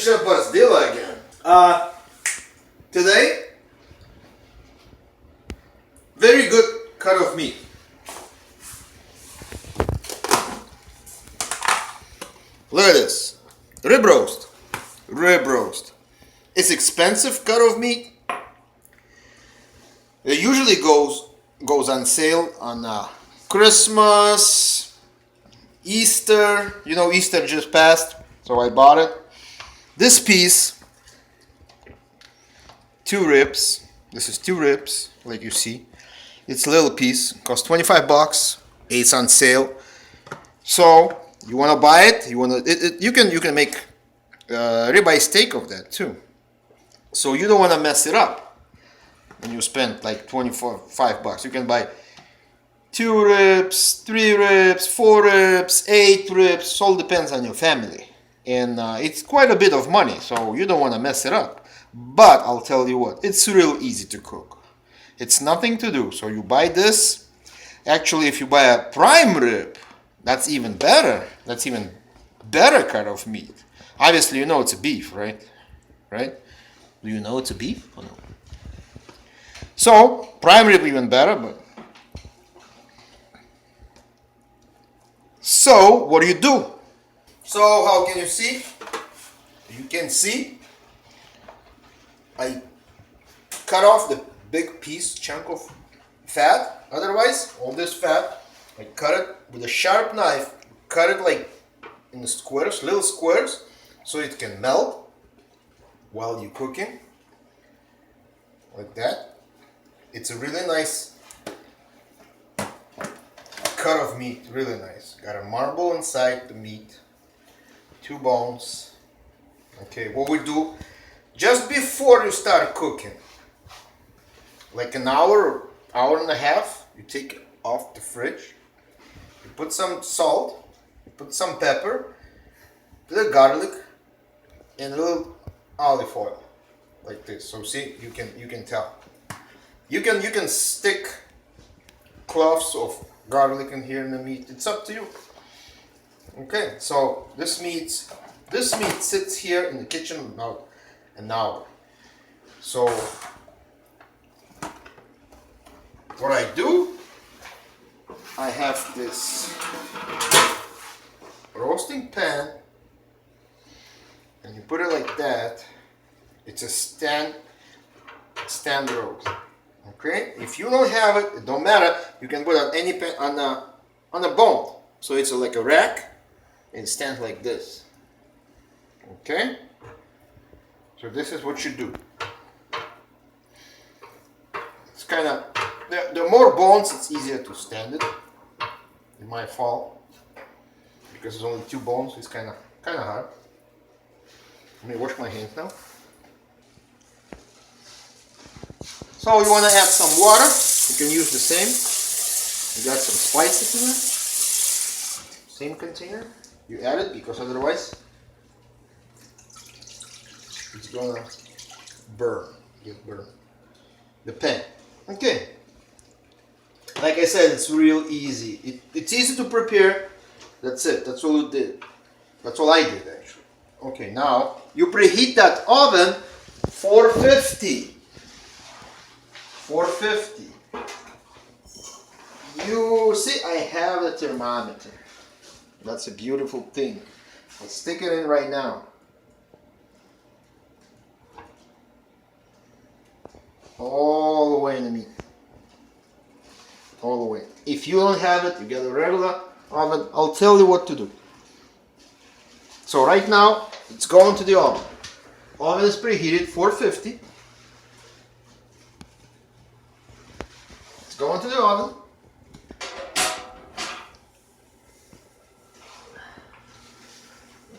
Chef Barzilla again. Today, very good cut of meat. Look at this. Rib roast. Rib roast. It's expensive cut of meat. It usually goes on sale on Christmas, Easter. You know, Easter just passed, so I bought it. This piece, 2 ribs. This is 2 ribs, like you see. It's a little piece, costs 25 bucks. It's on sale. So you want to buy it? You want to? You can make ribeye steak of that too. So you don't want to mess it up. And you spend like 25 bucks. You can buy 2 ribs, 3 ribs, 4 ribs, 8 ribs. All depends on your family. And it's quite a bit of money, so you don't want to mess it up. But I'll tell you what, it's real easy to cook. It's nothing to do. So you buy this. Actually, if you buy a prime rib, that's even better. That's even better cut of meat. Obviously, you know it's a beef, right? Right? Do you know it's a beef or no? So, prime rib even better, but... So, what do? So, how can you see? You can see I cut off the big piece, chunk of fat. Otherwise, all this fat, I cut it with a sharp knife. Cut it like in the squares, little squares, so it can melt while you're cooking. Like that. It's a really nice cut of meat, really nice. Got a marble inside the meat, 2 bones. Okay, what we do, just before you start cooking, like an hour, hour and a half, you take it off the fridge, you put some salt, you put some pepper, a little garlic, and a little olive oil, like this. So see, you can tell. You can stick cloves of garlic in here in the meat. It's up to you. Okay, so this meat sits here in the kitchen about an hour. So what I do, I have this roasting pan, and you put it like that. It's a stand roast. Okay, if you don't have it, it don't matter. You can put on any pan on a bone. So it's like a rack and stands like this. Okay. So this is what you do. It's kind of the more bones, it's easier to stand it. It might fall because there's only 2 bones. It's kind of hard. Let me wash my hands now. So you want to add some water. You can use the same. You got some spices in it. Same container. You add it because otherwise it's gonna get burned. The pan. Okay. Like I said, it's real easy. It's easy to prepare. That's it. That's all you did. That's all I did actually. Okay, now you preheat that oven 450. 450. You see, I have a thermometer. That's a beautiful thing. Let's stick it in right now. All the way in the meat. All the way. If you don't have it, you get a regular oven. I'll tell you what to do. So right now, it's going to the oven. Oven is preheated, 450. It's going to the oven.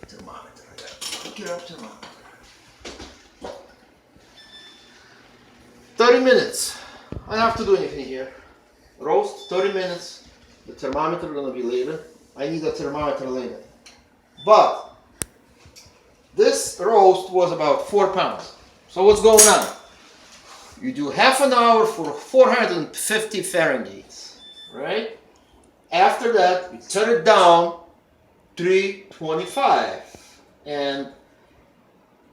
Thermometer. Pick it up, thermometer. 30 minutes. I don't have to do anything here. Roast 30 minutes. The thermometer is going to be later. I need a thermometer later. But this roast was about 4 pounds. So what's going on? You do half an hour for 450 Fahrenheit, right? After that, you turn it down 325, and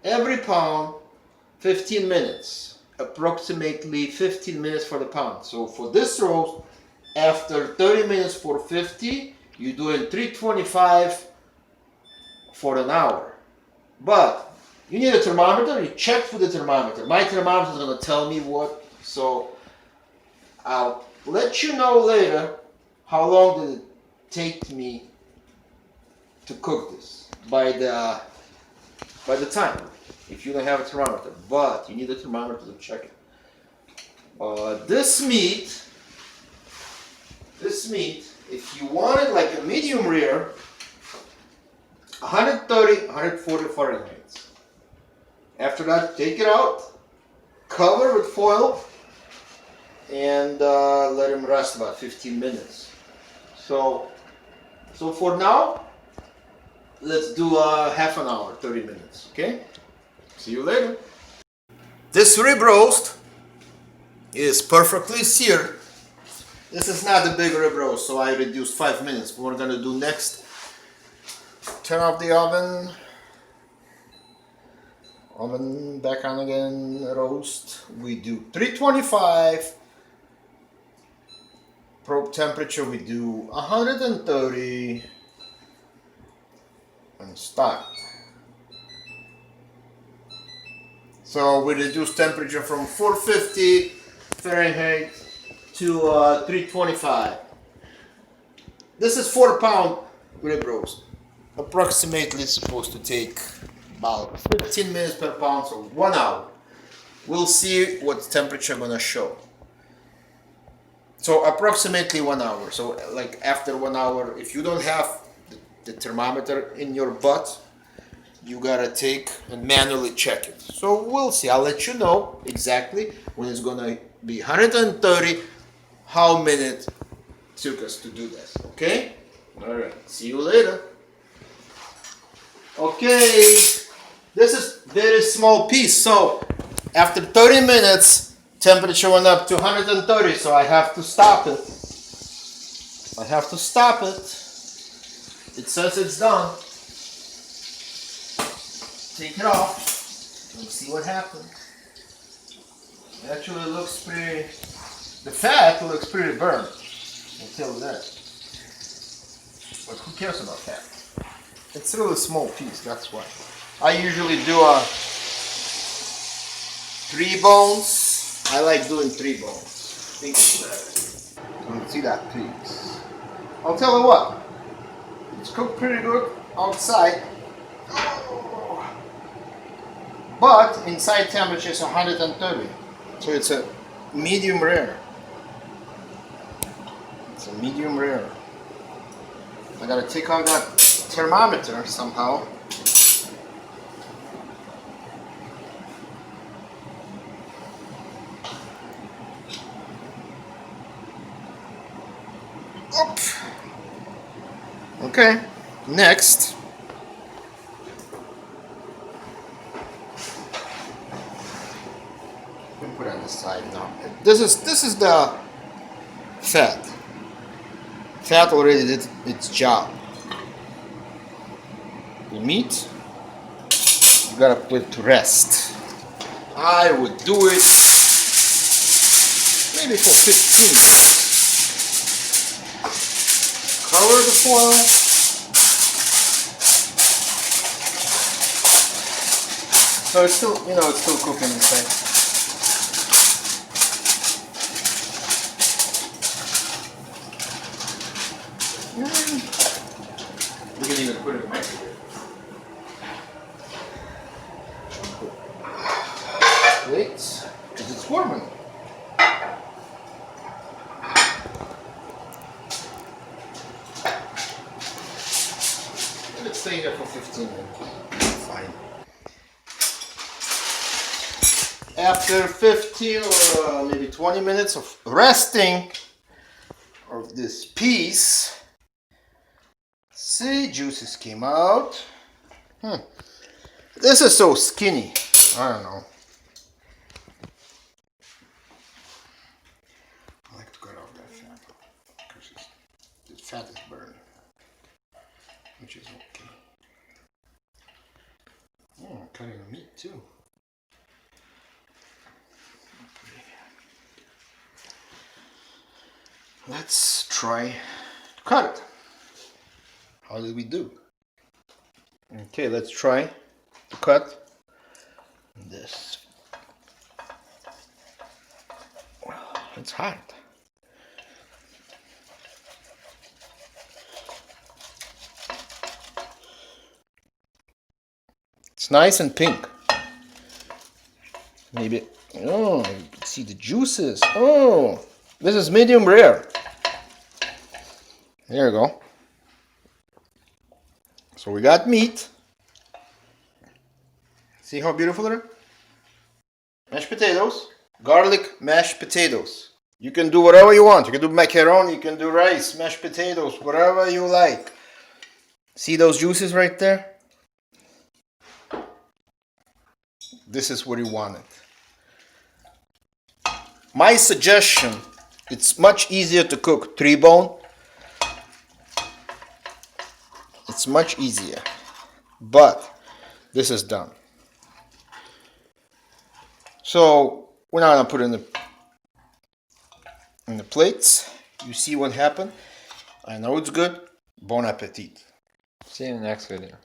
every pound 15 minutes, approximately 15 minutes for the pound. So for this roast, after 30 minutes for 50, you're doing 325 for an hour. But you need a thermometer, you check with the thermometer. My thermometer is going to tell me what, so I'll let you know later how long did it take me to cook this by the time, if you don't have a thermometer. But you need a thermometer to check it. This meat, if you want it like a medium rare, 130, 140 Fahrenheit. After that, take it out, cover with foil, and let them rest about 15 minutes. So for now, let's do half an hour, 30 minutes, okay? See you later. This rib roast is perfectly seared. This is not a big rib roast, so I reduced 5 minutes. What we're gonna do next, turn off the oven. Oven back on again, roast. We do 325. Probe temperature, we do 130. And start. So we reduce temperature from 450 Fahrenheit to 325. This is 4 pound rib roast. Approximately supposed to take about 15 minutes per pound, so 1 hour. We'll see what temperature gonna show. So approximately 1 hour. So like after 1 hour, if you don't have the thermometer in your butt, you gotta take and manually check it. So we'll see. I'll let you know exactly when it's gonna be 130, how minute took us to do this. Okay? Alright, see you later. Okay, this is very small piece. So after 30 minutes, temperature went up to 130, so I have to stop it. It says it's done. Take it off and see what happens. It actually looks pretty, the fat looks pretty burnt. I'll tell you that. But who cares about fat? It's really a small piece, that's why. I usually do 3 bones. I like doing 3 bones. I think it's better. You can see that piece. I'll tell you what. It's cooked pretty good outside. But inside temperature is 130. So it's a medium rare. It's a medium rare. I gotta take out that thermometer somehow. Up. Okay, next. Put it on the side now. This is the fat. Fat already did its job. The meat, you gotta put it to rest. I would do it maybe for 15 minutes. Cover the foil. So it's still, it's still cooking inside. We can even put it in the microwave. Wait, because it's warming. Let it stay there for 15 minutes. Fine. After 15 or maybe 20 minutes of resting of this piece, see, juices came out. This is so skinny. I don't know. I like to cut off that fat because the fat is burned, which is okay. cutting the meat too. Let's try to cut it. How did we do? Okay, let's try to cut this. It's hard. It's nice and pink. Maybe, oh, you can see the juices. Oh, this is medium rare. There you go. So we got meat. See how beautiful it is? Mashed potatoes. Garlic mashed potatoes. You can do whatever you want. You can do macaroni, you can do rice, mashed potatoes, whatever you like. See those juices right there? This is what you wanted. My suggestion, it's much easier to cook 3-bone. It's much easier. But this is done. So we're not gonna put it in the plates. You see what happened? I know it's good. Bon appetit. See you in the next video.